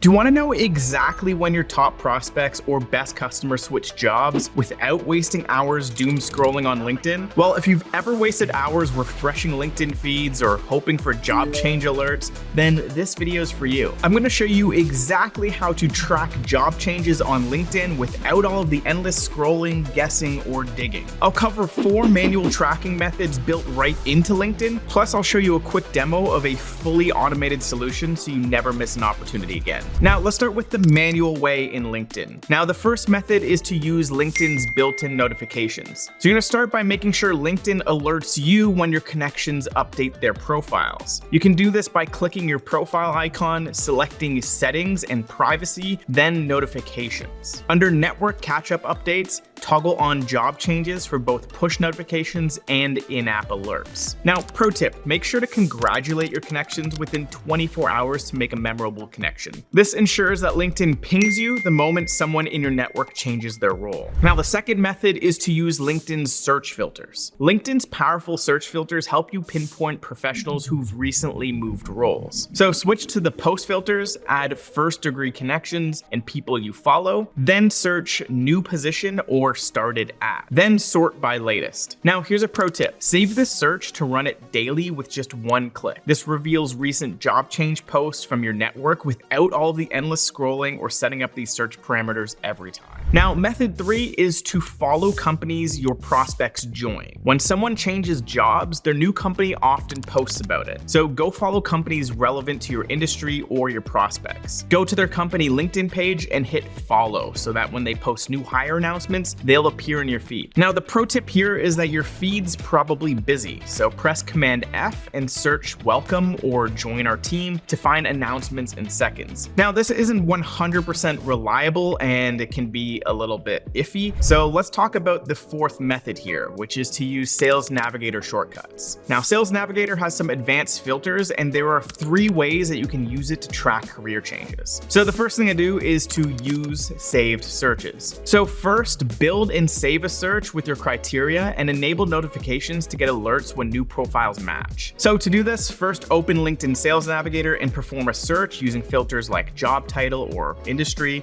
Do you want to know exactly when your top prospects or best customers switch jobs without wasting hours doom scrolling on LinkedIn? Well, if you've ever wasted hours refreshing LinkedIn feeds or hoping for job change alerts, then this video is for you. I'm going to show you exactly how to track job changes on LinkedIn without all of the endless scrolling, guessing, or digging. I'll cover 4 manual tracking methods built right into LinkedIn, plus I'll show you a quick demo of a fully automated solution so you never miss an opportunity again. Now, let's start with the manual way in LinkedIn. Now, the first method is to use LinkedIn's built-in notifications. So you're gonna start by making sure LinkedIn alerts you when your connections update their profiles. You can do this by clicking your profile icon, selecting settings and privacy, then notifications. Under network catch-up updates, toggle on job changes for both push notifications and in-app alerts. Now, pro tip, make sure to congratulate your connections within 24 hours to make a memorable connection. This ensures that LinkedIn pings you the moment someone in your network changes their role. Now, the second method is to use LinkedIn's search filters. LinkedIn's powerful search filters help you pinpoint professionals who've recently moved roles. So switch to the post filters, add first-degree connections and people you follow, then search new position or started at, then sort by latest. Now, here's a pro tip. Save this search to run it daily with just one click. This reveals recent job change posts from your network without all the endless scrolling or setting up these search parameters every time. Now, method 3 is to follow companies your prospects join. When someone changes jobs, their new company often posts about it. So go follow companies relevant to your industry or your prospects. Go to their company LinkedIn page and hit follow so that when they post new hire announcements, they'll appear in your feed. Now, the pro tip here is that your feed's probably busy. So press Command F and search welcome or join our team to find announcements in seconds. Now, this isn't 100% reliable and it can be a little bit iffy. So let's talk about the fourth method here, which is to use Sales Navigator shortcuts. Now, Sales Navigator has some advanced filters and there are 3 ways that you can use it to track career changes. So the first thing I do is to use saved searches. So first, build and save a search with your criteria and enable notifications to get alerts when new profiles match. So to do this, first open LinkedIn Sales Navigator and perform a search using filters like job title or industry.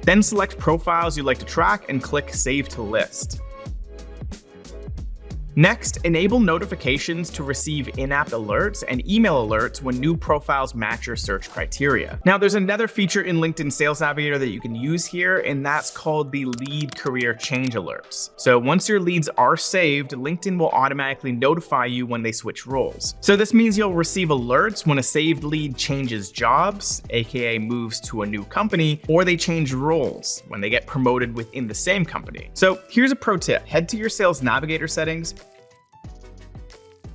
Then select profiles you'd like to track and click Save to List. Next, enable notifications to receive in-app alerts and email alerts when new profiles match your search criteria. Now, there's another feature in LinkedIn Sales Navigator that you can use here, and that's called the lead career change alerts. So once your leads are saved, LinkedIn will automatically notify you when they switch roles. So this means you'll receive alerts when a saved lead changes jobs, aka moves to a new company, or they change roles when they get promoted within the same company. So here's a pro tip. Head to your Sales Navigator settings,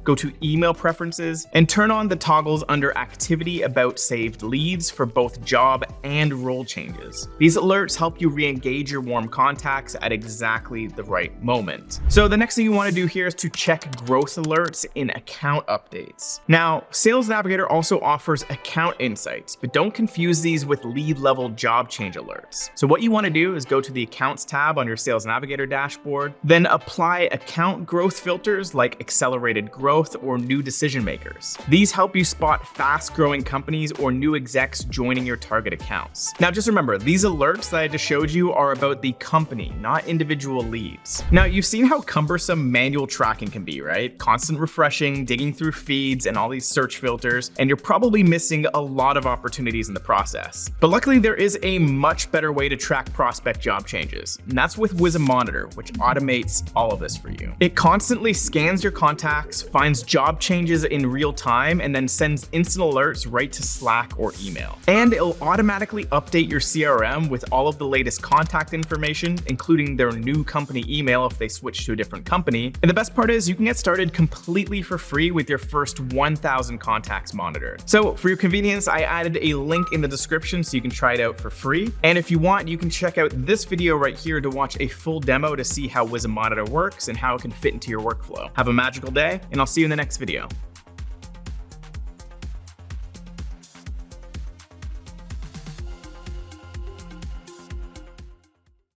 go to email preferences, and turn on the toggles under activity about saved leads for both job and role changes. These alerts help you re-engage your warm contacts at exactly the right moment. So the next thing you want to do here is to check growth alerts in account updates. Now, Sales Navigator also offers account insights, but don't confuse these with lead level job change alerts. So what you want to do is go to the accounts tab on your Sales Navigator dashboard, then apply account growth filters like accelerated growth or new decision makers. These help you spot fast growing companies or new execs joining your target accounts. Now, just remember, these alerts that I just showed you are about the company, not individual leads. Now, you've seen how cumbersome manual tracking can be, right? Constant refreshing, digging through feeds and all these search filters, and you're probably missing a lot of opportunities in the process. But luckily, there is a much better way to track prospect job changes, and that's with Wiza Monitor, which automates all of this for you. It constantly scans your contacts, finds job changes in real time, and then sends instant alerts right to Slack or email. And it'll automatically update your CRM with all of the latest contact information, including their new company email if they switch to a different company. And the best part is you can get started completely for free with your first 1,000 contacts monitored. So for your convenience, I added a link in the description so you can try it out for free. And if you want, you can check out this video right here to watch a full demo to see how Wiza Monitor works and how it can fit into your workflow. Have a magical day, and I'll see you in the next video.